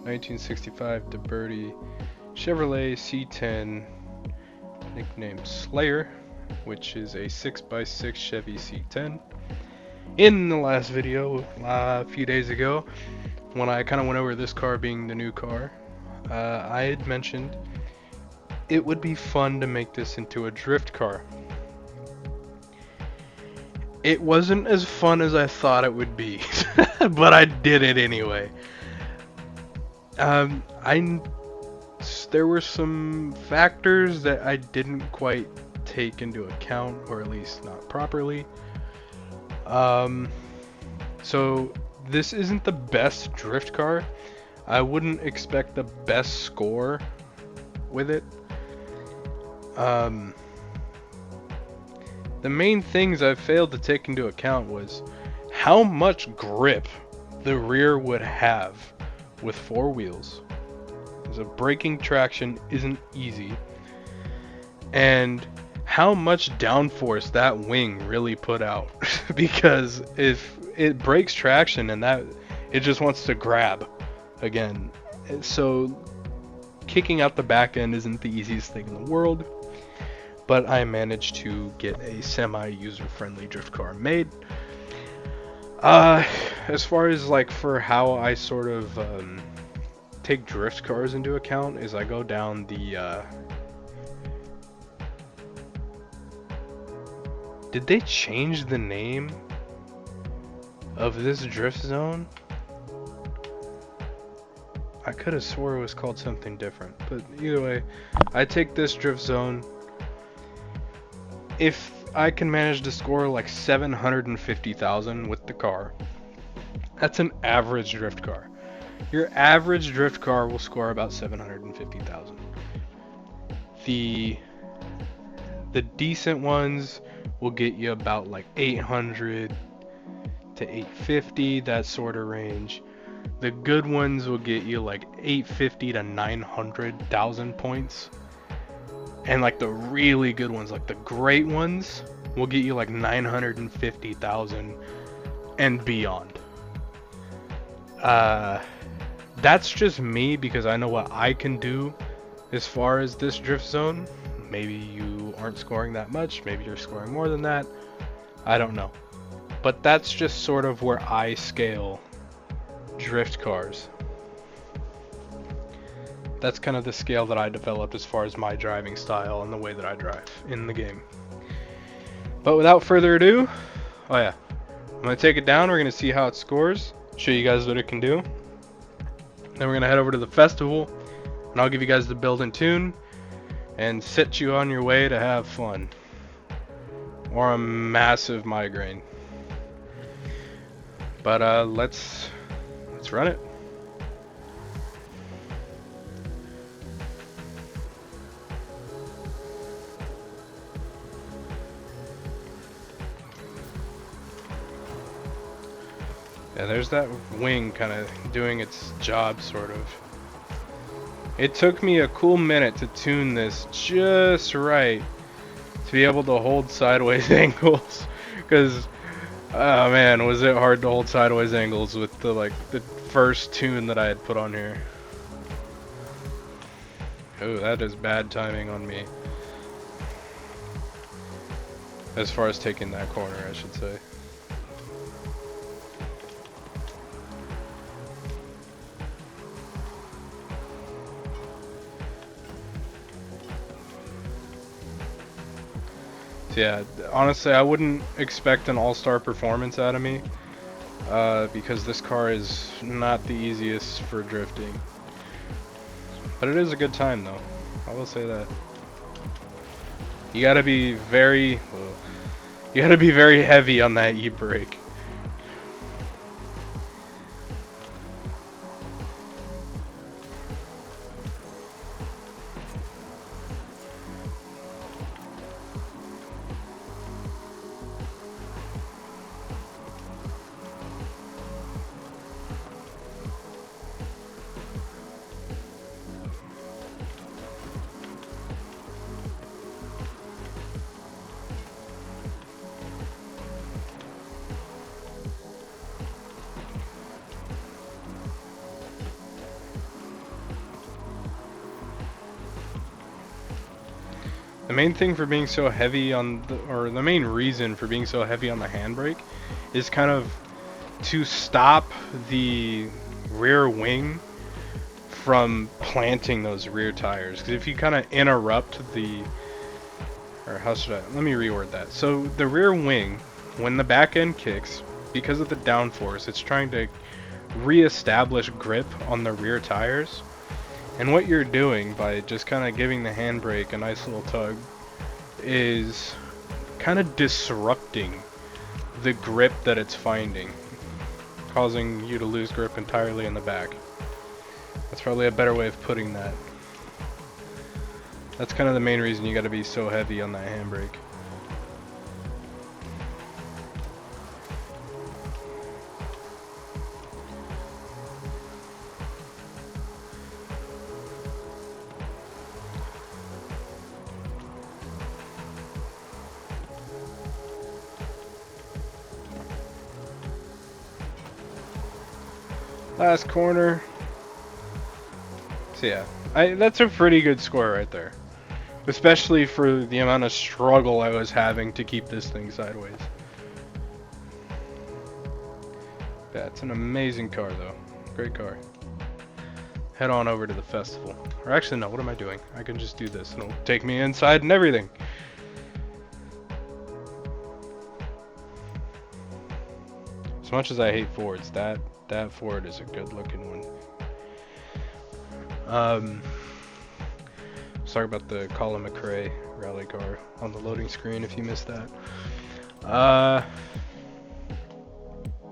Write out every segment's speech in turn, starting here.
1965 Deberti Chevrolet C10, nicknamed Slayer, which is a 6x6 Chevy C10. In the last video, a few days ago, when I kind of went over this car being the new car, I had mentioned it would be fun to make this into a drift car. It wasn't as fun as I thought it would be, but I did it anyway. I there were some factors that I didn't quite take into account, or at least not properly. So this isn't the best drift car. I wouldn't expect the best score with it. The main things I failed to take into account was how much grip the rear would have with four wheels. So braking traction isn't easy, and how much downforce that wing really put out. Because if it breaks traction and that it just wants to grab again, so kicking out the back end isn't the easiest thing in the world. But I managed to get a semi-user-friendly drift car made. As far as like for how I sort of take drift cars into account is I go down the did they change the name of this drift zone? I could have swore it was called something different, but either way, I take this drift zone. If I can manage to score like 750,000 with the car, that's an average drift car. Your average drift car will score about 750,000. The decent ones will get you about like 800 to 850, that sort of range. The good ones will get you like 850 to 900,000 points. And like the really good ones, like the great ones, will get you like 950,000 and beyond. That's just me because I know what I can do as far as this drift zone. Maybe you aren't scoring that much, maybe you're scoring more than that. I don't know. But that's just sort of where I scale drift cars. That's kind of the scale that I developed as far as my driving style and the way that I drive in the game. But without further ado, oh yeah, I'm going to take it down, we're going to see how it scores, show you guys what it can do. Then we're going to head over to the festival, and I'll give you guys the build and tune, and set you on your way to have fun. Or a massive migraine. But let's run it. Yeah, there's that wing kind of doing its job, sort of. It took me a cool minute to tune this just right to be able to hold sideways angles, because oh man, was it hard to hold sideways angles with the first tune that I had put on here. Oh, that is bad timing on me. As far as taking that corner, I should say. Yeah, honestly, I wouldn't expect an all-star performance out of me, because this car is not the easiest for drifting. But it is a good time, though. I will say that. You gotta be very heavy on that e-brake. The main thing for being so heavy on the main reason for being so heavy on the handbrake is kind of to stop the rear wing from planting those rear tires. Because if you kind of interrupt let me reword that. So the rear wing, when the back end kicks, because of the downforce, it's trying to re-establish grip on the rear tires. And what you're doing by just kind of giving the handbrake a nice little tug is kind of disrupting the grip that it's finding, causing you to lose grip entirely in the back. That's probably a better way of putting that. That's kind of the main reason you got to be so heavy on that handbrake. Last corner. So yeah, that's a pretty good score right there. Especially for the amount of struggle I was having to keep this thing sideways. Yeah, it's an amazing car though. Great car. Head on over to the festival. Or actually no, what am I doing? I can just do this and it'll take me inside and everything. As much as I hate Fords, that Ford is a good looking one. Sorry about the Colin McRae rally car on the loading screen if you missed that.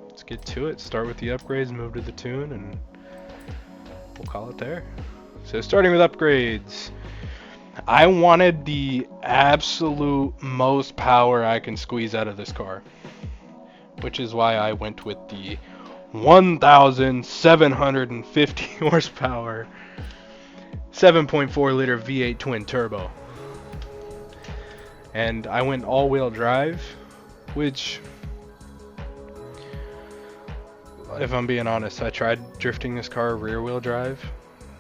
Let's get to it. Start with the upgrades, move to the tune, and we'll call it there. So starting with upgrades, I wanted the absolute most power I can squeeze out of this car, which is why I went with the 1,750 horsepower 7.4 liter V8 twin turbo. And I went all-wheel drive, which, if I'm being honest, I tried drifting this car rear-wheel drive.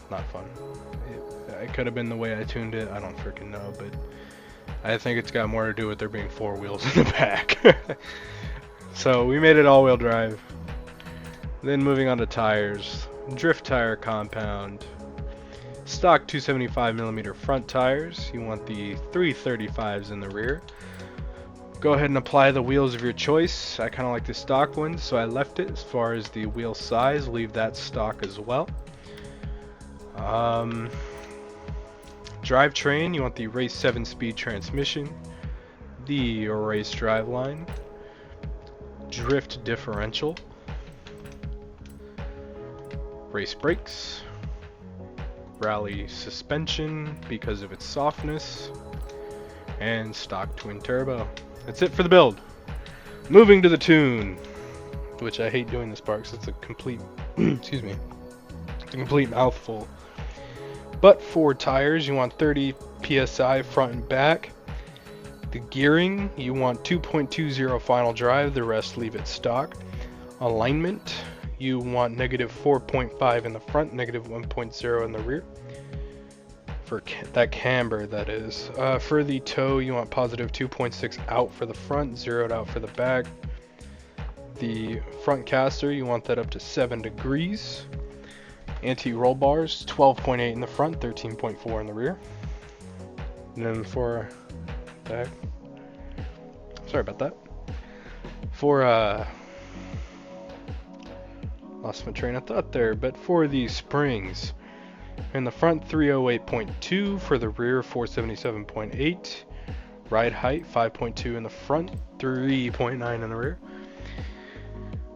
Not fun. It could have been the way I tuned it. I don't freaking know, but I think it's got more to do with there being 4 wheels in the back. So we made it all-wheel drive. Then moving on to tires. Drift tire compound. Stock 275mm front tires. You want the 335s in the rear. Go ahead and apply the wheels of your choice. I kind of like the stock ones, so I left it. As far as the wheel size, leave that stock as well. Drivetrain, you want the Race 7-speed transmission, the Race driveline, drift differential, race brakes, rally suspension because of its softness, and stock twin turbo. That's it for the build. Moving to the tune, which I hate doing this part because it's a complete excuse me, it's a complete mouthful. But for tires, you want 30 psi front and back. The gearing, you want 2.20 final drive, the rest leave it stock. Alignment, you want negative 4.5 in the front, negative 1.0 in the rear. For that camber, that is. For the toe, you want positive 2.6 out for the front, zeroed out for the back. The front caster, you want that up to 7 degrees. Anti-roll bars, 12.8 in the front, 13.4 in the rear. And then for back, sorry about that. For lost my train of thought there, but for the springs, in the front 308.2, for the rear 477.8. Ride height 5.2 in the front, 3.9 in the rear.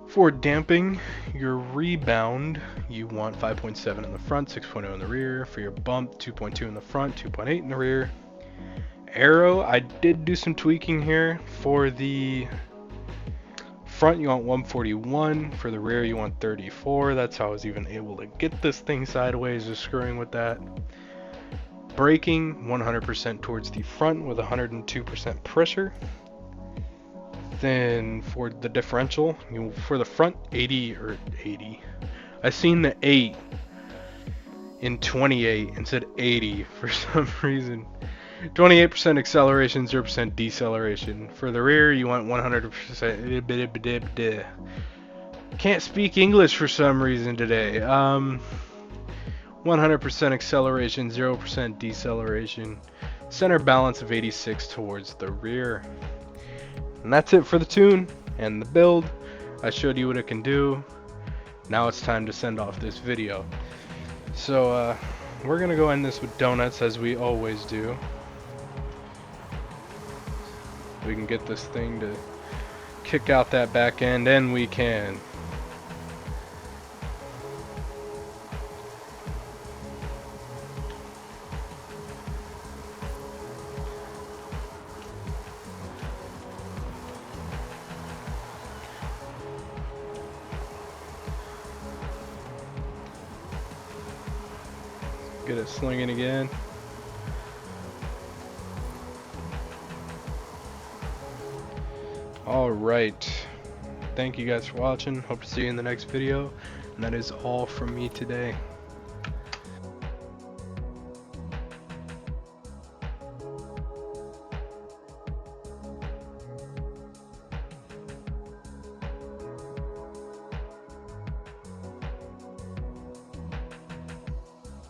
For damping, your rebound, you want 5.7 in the front, 6.0 in the rear. For your bump, 2.2 in the front, 2.8 in the rear. Aero, I did do some tweaking here. For the front, you want 141. For the rear, you want 34. That's how I was even able to get this thing sideways, just screwing with that. Braking, 100% towards the front with 102% pressure. Then for the differential, for the front, 80 or 80. I seen the 8 in 28 and said 80 for some reason. 28% acceleration, 0% deceleration. For the rear, you want 100%. Can't speak English for some reason today. 100% acceleration, 0% deceleration. Center balance of 86 towards the rear. And that's it for the tune and the build. I showed you what it can do. Now it's time to send off this video. So we're gonna go end this with donuts as we always do. We can get this thing to kick out that back end, and we can. Get it slinging again. Alright. Thank you guys for watching. Hope to see you in the next video. And that is all from me today.